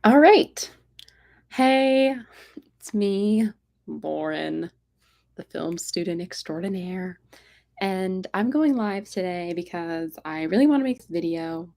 All right. Hey, it's me, Lauren, the film student extraordinaire. And I'm going live today because I really want to make this video,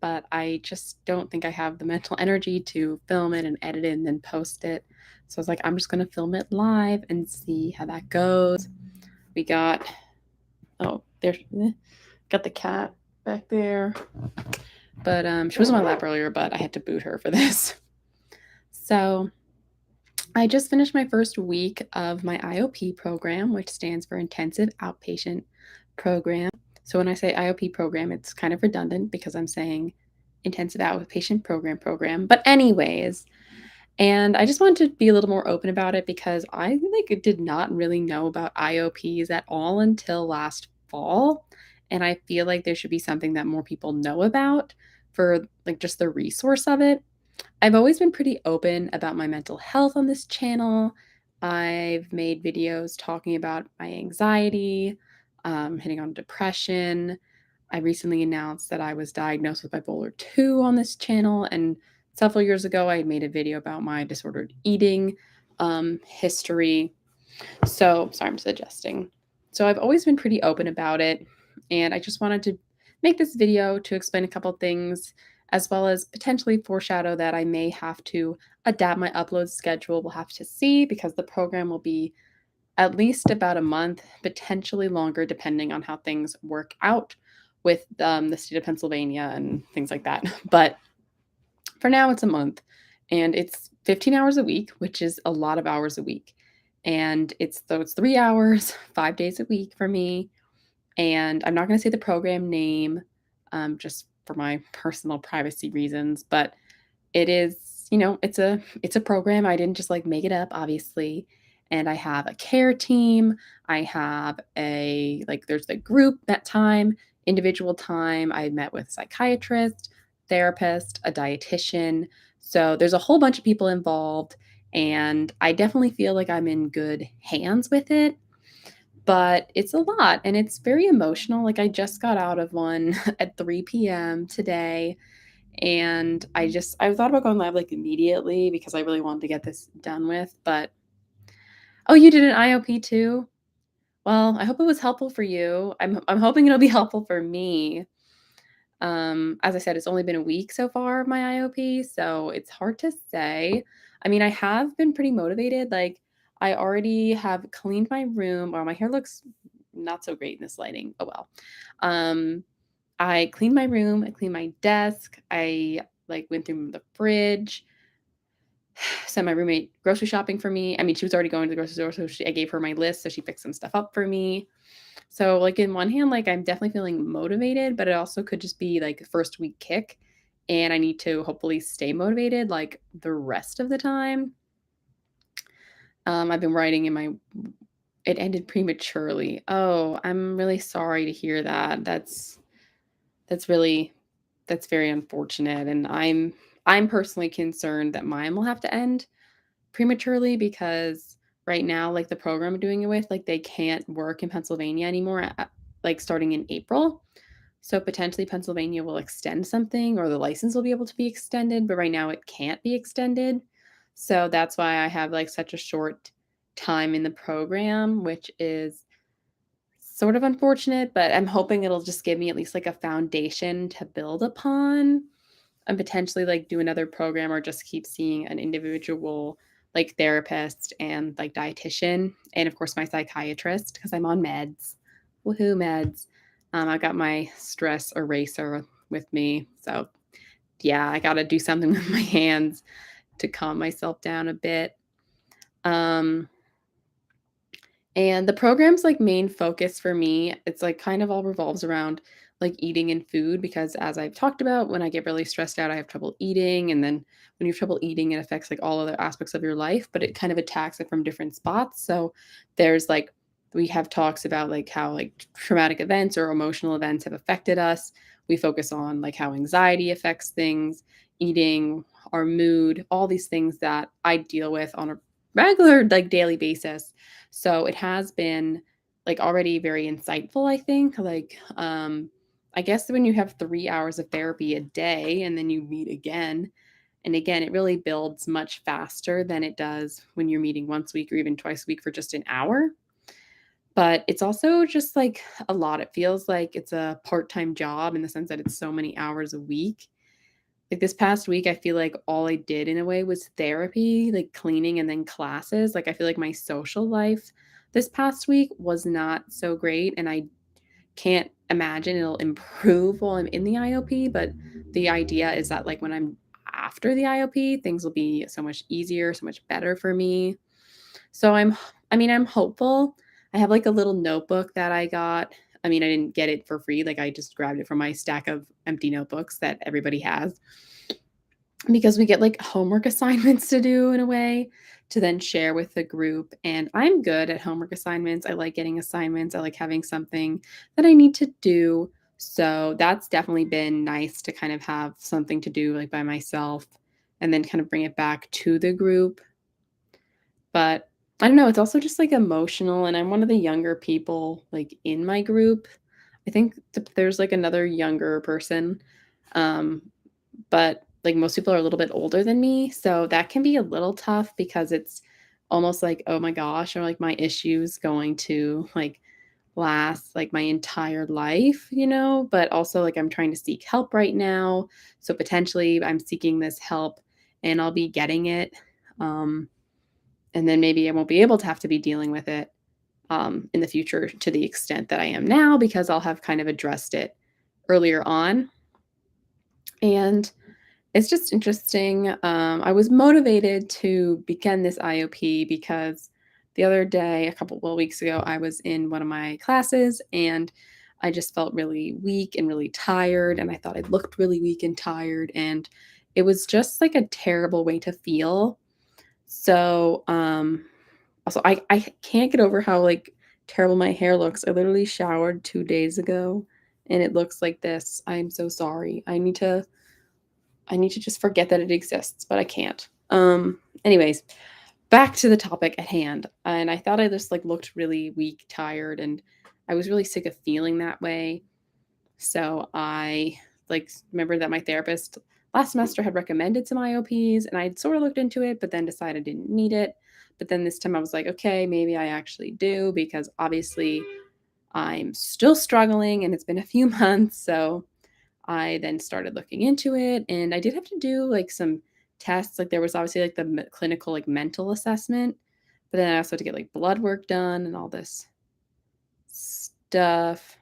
but I just don't think I have the mental energy to film it and edit it and then post it. So I was like, I'm just going to film it live and see how that goes. We got, oh, there's, got the cat back there. But she was on my lap earlier, but I had to boot her for this. So I just finished my first week of my IOP program, which stands for Intensive Outpatient Program. So when I say IOP program, it's kind of redundant because I'm saying Intensive Outpatient Program. But anyways, and I just wanted to be a little more open about it because I did not really know about IOPs at all until last fall, and I feel like there should be something that more people know about for like just the resource of it. I've always been pretty open about my mental health on this channel. I've made videos talking about my anxiety, hitting on depression. I recently announced that I was diagnosed with bipolar 2 on this channel. And several years ago, I made a video about my disordered eating history. So, sorry, I'm just adjusting. So, I've always been pretty open about it. And I just wanted to make this video to explain a couple things, as well as potentially foreshadow that I may have to adapt my upload schedule. We'll have to see because the program will be at least about a month, potentially longer, depending on how things work out with the state of Pennsylvania and things like that. But for now, it's a month and it's 15 hours a week, which is a lot of hours a week. And it's 3 hours, 5 days a week for me. And I'm not going to say the program name just for my personal privacy reasons, but it is, it's a program. I didn't just like make it up, obviously. And I have a care team. I have there's the group that time, individual time. I met with a psychiatrist, therapist, a dietitian. So there's a whole bunch of people involved. And I definitely feel like I'm in good hands with it, but it's a lot and it's very emotional. Like I just got out of one at 3 p.m. today, and I thought about going live like immediately because I really wanted to get this done with. But oh, you did an IOP too? Well, I hope it was helpful for you. I'm hoping it'll be helpful for me. As I said, it's only been a week so far of my IOP, so it's hard to say. I mean, I have been pretty motivated. Like, I already have cleaned my room. Well, my hair looks not so great in this lighting. Oh well. Um, I cleaned my room. I cleaned my desk. I like went through the fridge. Sent my roommate grocery shopping for me. I mean, she was already going to the grocery store, so I gave her my list, so she picked some stuff up for me. So, like, in one hand, like, I'm definitely feeling motivated, but it also could just be like a first week kick. And I need to hopefully stay motivated like the rest of the time. I've been writing in my, it ended prematurely. Oh, I'm really sorry to hear that. That's really, that's very unfortunate. And I'm personally concerned that mine will have to end prematurely because right now, like the program I'm doing it with, like they can't work in Pennsylvania anymore, like starting in April. So potentially Pennsylvania will extend something or the license will be able to be extended, but right now it can't be extended. So that's why I have like such a short time in the program, which is sort of unfortunate, but I'm hoping it'll just give me at least like a foundation to build upon and potentially like do another program or just keep seeing an individual like therapist and like dietitian and of course my psychiatrist because I'm on meds. Woohoo, meds. I got my stress eraser with me. So yeah, I got to do something with my hands to calm myself down a bit. Um and the program's like main focus for me, it's like kind of all revolves around like eating and food because as I've talked about, when I get really stressed out, I have trouble eating. And then when you have trouble eating, it affects like all other aspects of your life, but it kind of attacks it from different spots. So there's like we have talks about like how like traumatic events or emotional events have affected us. We focus on like how anxiety affects things, eating, our mood, all these things that I deal with on a regular like daily basis. So it has been like already very insightful, I think. Like, I guess when you have 3 hours of therapy a day and then you meet again, And again, it really builds much faster than it does when you're meeting once a week or even twice a week for just an hour. But it's also just like a lot. It feels like it's a part-time job in the sense that it's so many hours a week. Like this past week, I feel like all I did in a way was therapy, like cleaning and then classes. Like I feel like my social life this past week was not so great. And I can't imagine it'll improve while I'm in the IOP. But the idea is that like when I'm after the IOP, things will be so much easier, so much better for me. So I'm hopeful. I have like a little notebook that I got. I mean, I didn't get it for free. Like I just grabbed it from my stack of empty notebooks that everybody has because we get like homework assignments to do in a way to then share with the group. And I'm good at homework assignments. I like getting assignments. I like having something that I need to do. So that's definitely been nice to kind of have something to do like by myself and then kind of bring it back to the group. But I don't know, it's also just, like, emotional, and I'm one of the younger people, like, in my group. I think there's, like, another younger person, um, but, like, most people are a little bit older than me, so that can be a little tough because it's almost like, "Oh my gosh, are, like, my issues going to, like, last, like, my entire life?" You know? But also, like, I'm trying to seek help right now, so potentially I'm seeking this help, and I'll be getting it, um and then maybe I won't be able to have to be dealing with it in the future to the extent that I am now because I'll have kind of addressed it earlier on. And it's just interesting. I was motivated to begin this IOP because the other day, weeks ago, I was in one of my classes and I just felt really weak and really tired. And I thought I looked really weak and tired. And it was just like a terrible way to feel. So, also, I can't get over how, like, terrible my hair looks. I literally showered 2 days ago, and it looks like this. I'm so sorry. I need to just forget that it exists, but I can't. Anyways, back to the topic at hand, and I thought I just, like, looked really weak, tired, and I was really sick of feeling that way. So I like remember that my therapist last semester had recommended some IOPs and I'd sort of looked into it, but then decided I didn't need it. But then this time I was like, okay, maybe I actually do because obviously I'm still struggling and it's been a few months. So I then started looking into it and I did have to do like some tests. Like there was obviously like the clinical, like mental assessment, but then I also had to get like blood work done and all this stuff.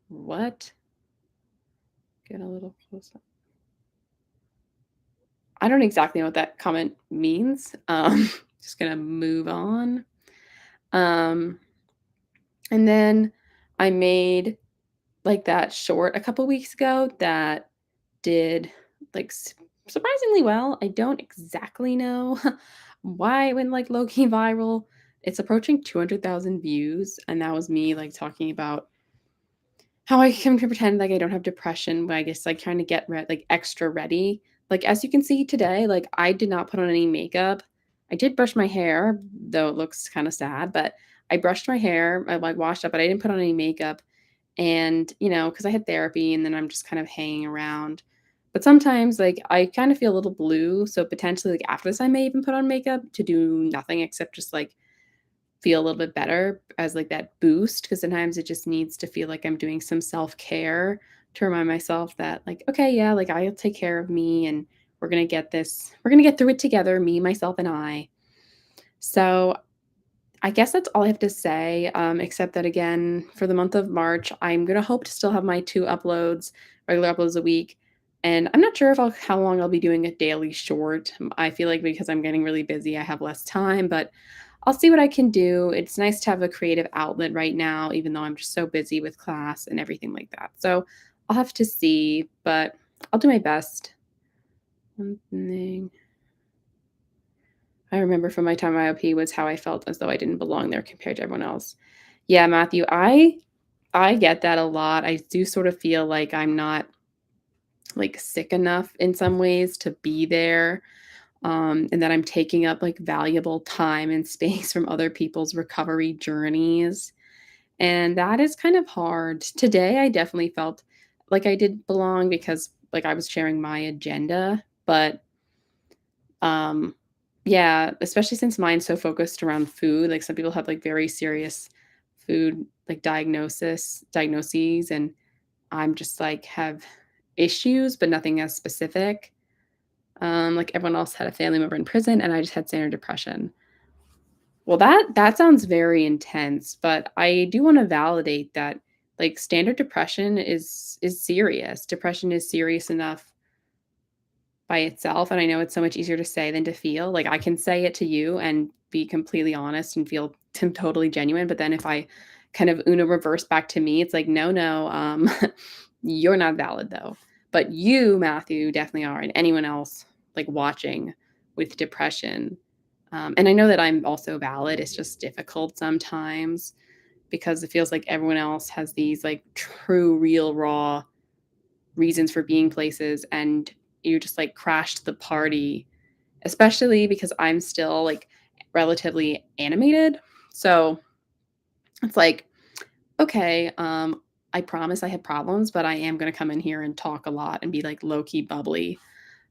What? Get a little closer. I don't exactly know what that comment means. Just gonna move on. Um, and then I made like that short a couple weeks ago that did like surprisingly well. I don't exactly know why it went like low key viral. It's approaching 200,000 views, and that was me like talking about how I can pretend like I don't have depression, but I guess, like, trying to get like, extra ready. Like, as you can see today, like, I did not put on any makeup. I did brush my hair, though it looks kinda sad, but I brushed my hair, I, like, washed up, but I didn't put on any makeup, and, because I had therapy, and then I'm just kind of hanging around. But sometimes, like, I kinda feel a little blue, so potentially, like, after this, I may even put on makeup to do nothing except just, like, feel a little bit better as like that boost because sometimes it just needs to feel like I'm doing some self-care to remind myself that like, okay, yeah, like I'll take care of me and we're going to get this. We're going to get through it together, me, myself and I. So, I guess that's all I have to say except that again, for the month of March, I'm going to hope to still have my 2 uploads, regular uploads a week. And I'm not sure if how long I'll be doing a daily short. I feel like because I'm getting really busy, I have less time, but I'll see what I can do. It's nice to have a creative outlet right now, even though I'm just so busy with class and everything like that. So I'll have to see, but I'll do my best. One thing I remember from my time at IOP was how I felt as though I didn't belong there compared to everyone else. Yeah, Matthew, I get that a lot. I do sort of feel like I'm not like sick enough in some ways to be there. And that I'm taking up like valuable time and space from other people's recovery journeys. And that is kind of hard. Today, I definitely felt like I did belong because, like, I was sharing my agenda, but, um, yeah, especially since mine's so focused around food, like, some people have, like, very serious food, like, diagnoses, and I'm just, like, have issues, but nothing as specific. Like, everyone else had a family member in prison, and I just had standard depression. Well, that sounds very intense, but I do wanna validate that, like, standard depression is serious. Depression is serious enough by itself, and I know it's so much easier to say than to feel. Like, I can say it to you and be completely honest and feel totally genuine, but then if I kind of Uno reverse back to me, it's like, "No, no, you're not valid, though. But you, Matthew, definitely are, and anyone else, like, watching with depression." And I know that I'm also valid, it's just difficult sometimes because it feels like everyone else has these, like, true, real, raw reasons for being places, and you just, like, crashed the party, especially because I'm still, like, relatively animated. So, it's like, "Okay, I promise I have problems, but I am gonna come in here and talk a lot and be, like, low-key bubbly."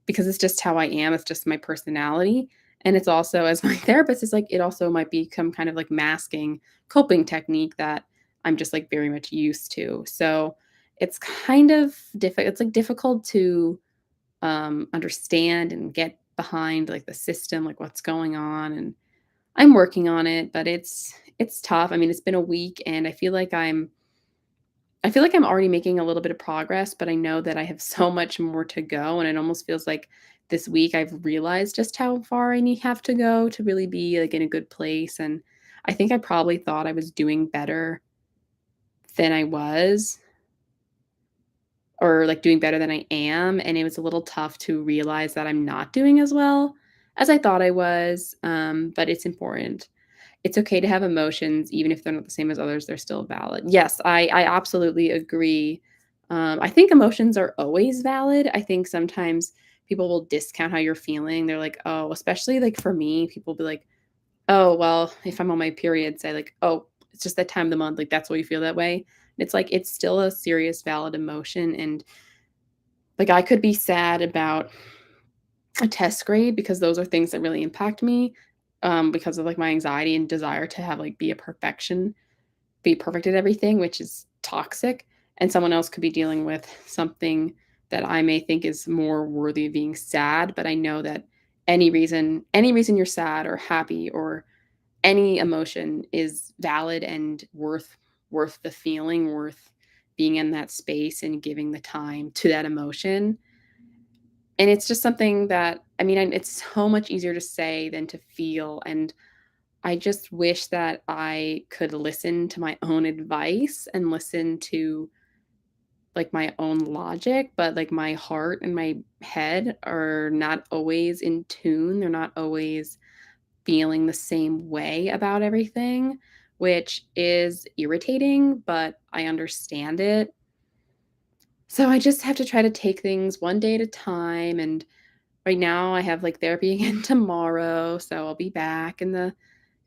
Because it's just how I am, it's just my personality, and it's also, as my therapist is like, it also might become kind of like masking coping technique that I'm just, like, very much used to. So, it's kind of it's, like, difficult to, understand and get behind, like, the system, like, what's going on, and I'm working on it, but it's tough. I mean, it's been a week, and I feel like I'm already making a little bit of progress, but I know that I have so much more to go, and it almost feels like this week I've realized just how far I need have to go to really be, like, in a good place, and I think I probably thought I was doing better than I was, or, like, doing better than I am, and it was a little tough to realize that I'm not doing as well as I thought I was, but it's important. It's okay to have emotions, even if they're not the same as others, they're still valid. Yes, I absolutely agree. I think emotions are always valid. I think sometimes people will discount how you're feeling. They're like, "Oh," especially, like, for me, people be like, "Oh, well," if I'm on my period, say, like, "Oh, it's just that time of the month, like, that's why you feel that way." And it's like, it's still a serious, valid emotion, and, like, I could be sad about a test grade because those are things that really impact me, because of, like, my anxiety and desire to have, like, be perfect at everything, which is toxic, and someone else could be dealing with something that I may think is more worthy of being sad, but I know that any reason you're sad or happy or any emotion is valid and worth the feeling, worth being in that space and giving the time to that emotion. And it's just something that I mean, and it's so much easier to say than to feel, and I just wish that I could listen to my own advice and listen to, like, my own logic, but, like, my heart and my head are not always in tune, they're not always feeling the same way about everything, which is irritating, but I understand it. So I just have to try to take things one day at a time, and right now, I have, like, therapy again tomorrow, so I'll be back in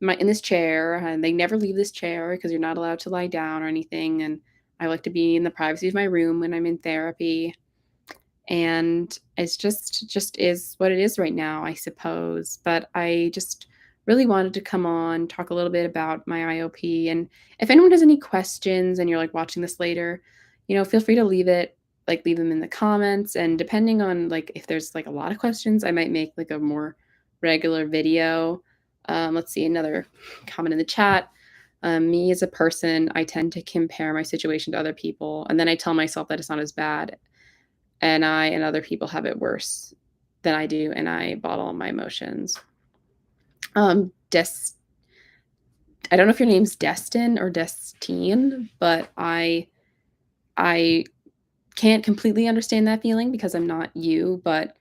this chair, and they never leave this chair because 'cause you're not allowed to lie down or anything, and I like to be in the privacy of my room when I'm in therapy, and it's just is what it is right now, I suppose, but I just really wanted to come on, talk a little bit about my IOP, and if anyone has any questions and you're, like, watching this later, feel free to leave them in the comments, and depending on, like, if there's, like, a lot of questions, I might make, like, a more regular video. Let's see, another comment in the chat. Me as a person, I tend to compare my situation to other people, and then I tell myself that it's not as bad, and I and other people have it worse than I do, and I bottle my emotions. Des I don't know if your name's Destin or Destine, but I can't completely understand that feeling because I'm not you, but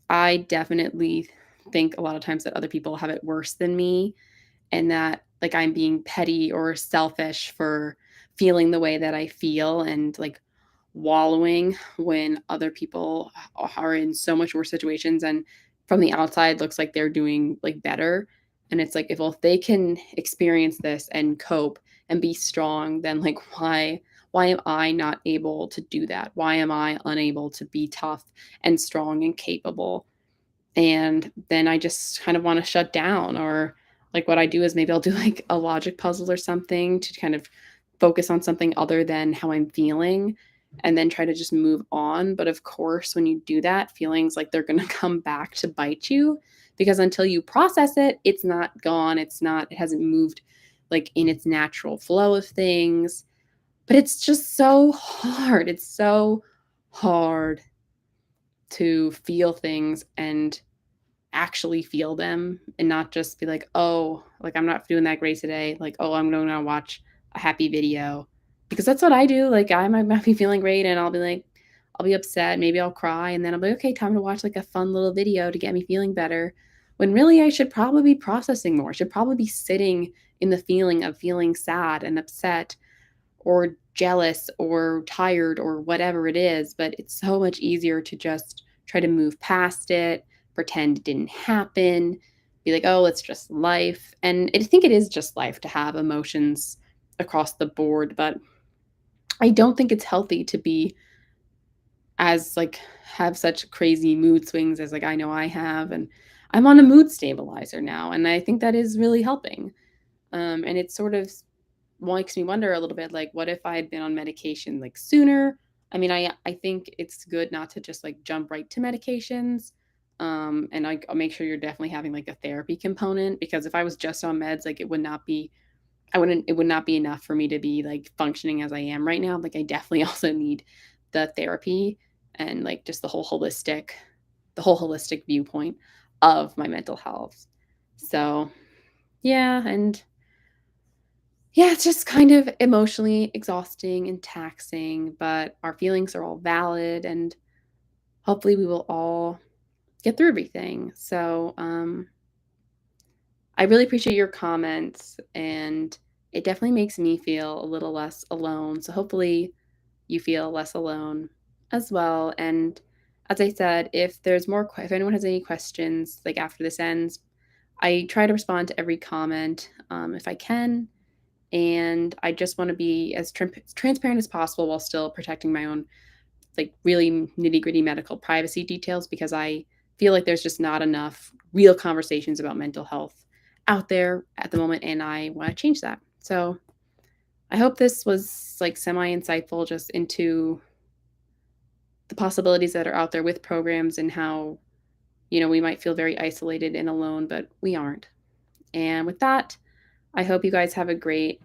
I definitely think a lot of times that other people have it worse than me, and that, like, I'm being petty or selfish for feeling the way that I feel and, like, wallowing when other people are in so much worse situations, and from the outside looks like they're doing, like, better, and it's like, if they can experience this and cope, and be strong, then like why am I not able to do that? Why am I unable to be tough and strong and capable? And then I just kind of want to shut down, or like what I do is maybe I'll do like a logic puzzle or something to kind of focus on something other than how I'm feeling and then try to just move on. But of course, when you do that, feelings like they're going to come back to bite you because until you process it, it's not gone. It hasn't moved like in its natural flow of things. But it's just so hard. It's so hard to feel things and actually feel them and not just be like, "Oh, like, I'm not doing that great today." Like, "Oh, I'm gonna watch a happy video." Because that's what I do, like, I might not be feeling great and I'll be upset, maybe I'll cry, and then I'll be, "Okay, time to watch, like, a fun little video to get me feeling better." When really I should probably be processing more. I should probably be sitting in the feeling of feeling sad and upset or jealous or tired or whatever it is, but it's so much easier to just try to move past it, pretend it didn't happen, be like, "Oh, it's just life." And I think it is just life to have emotions across the board, but I don't think it's healthy to be as like have such crazy mood swings as like I know I have, and I'm on a mood stabilizer now, and I think that is really helping. And it sort of makes me wonder a little bit like what if I had been on medication like sooner? I mean, I think it's good not to just like jump right to medications. And I'll make sure you're definitely having like a therapy component because if I was just on meds, like it would not be enough for me to be like functioning as I am right now. Like I definitely also need the therapy and like just the whole holistic viewpoint of my mental health. So yeah, and yeah, it's just kind of emotionally exhausting and taxing, but our feelings are all valid and hopefully we will all get through everything. So, I really appreciate your comments and it definitely makes me feel a little less alone. So, hopefully, you feel less alone as well. And as I said, if anyone has any questions, like after this ends, I try to respond to every comment if I can. And I just want to be as transparent as possible while still protecting my own like really nitty gritty medical privacy details because I feel like there's just not enough real conversations about mental health out there at the moment, and I want to change that. So I hope this was like semi insightful just into the possibilities that are out there with programs and how we might feel very isolated and alone, but we aren't. And with that, I hope you guys have a great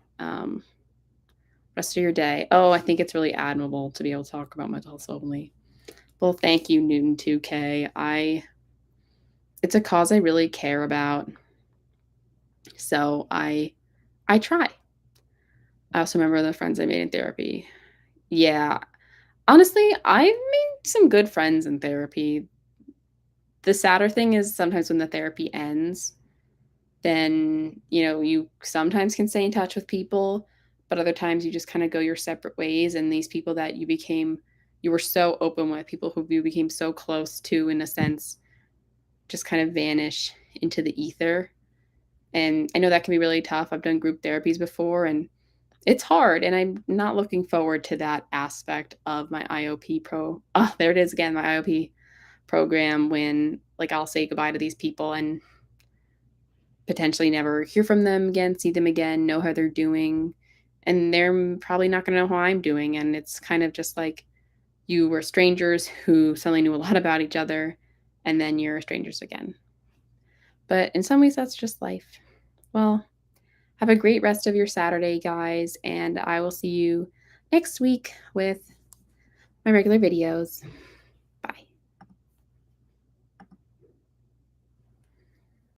rest of your day. Oh, I think it's really admirable to be able to talk about mental health openly. Well, thank you, Newton 2K. It's a cause I really care about. So I try. I also remember the friends I made in therapy. Yeah. Honestly, I've made some good friends in therapy. The sadder thing is sometimes when the therapy ends, then, you sometimes can stay in touch with people, but other times you just kind of go your separate ways. And these people that you were so open with, people who you became so close to, in a sense, just kind of vanish into the ether. And I know that can be really tough. I've done group therapies before and it's hard. And I'm not looking forward to that aspect of my IOP Oh, there it is again, my IOP program when like I'll say goodbye to these people and potentially never hear from them again, see them again, know how they're doing. And they're probably not going to know how I'm doing. And it's kind of just like you were strangers who suddenly knew a lot about each other, and then you're strangers again. But in some ways, that's just life. Well, have a great rest of your Saturday, guys. And I will see you next week with my regular videos.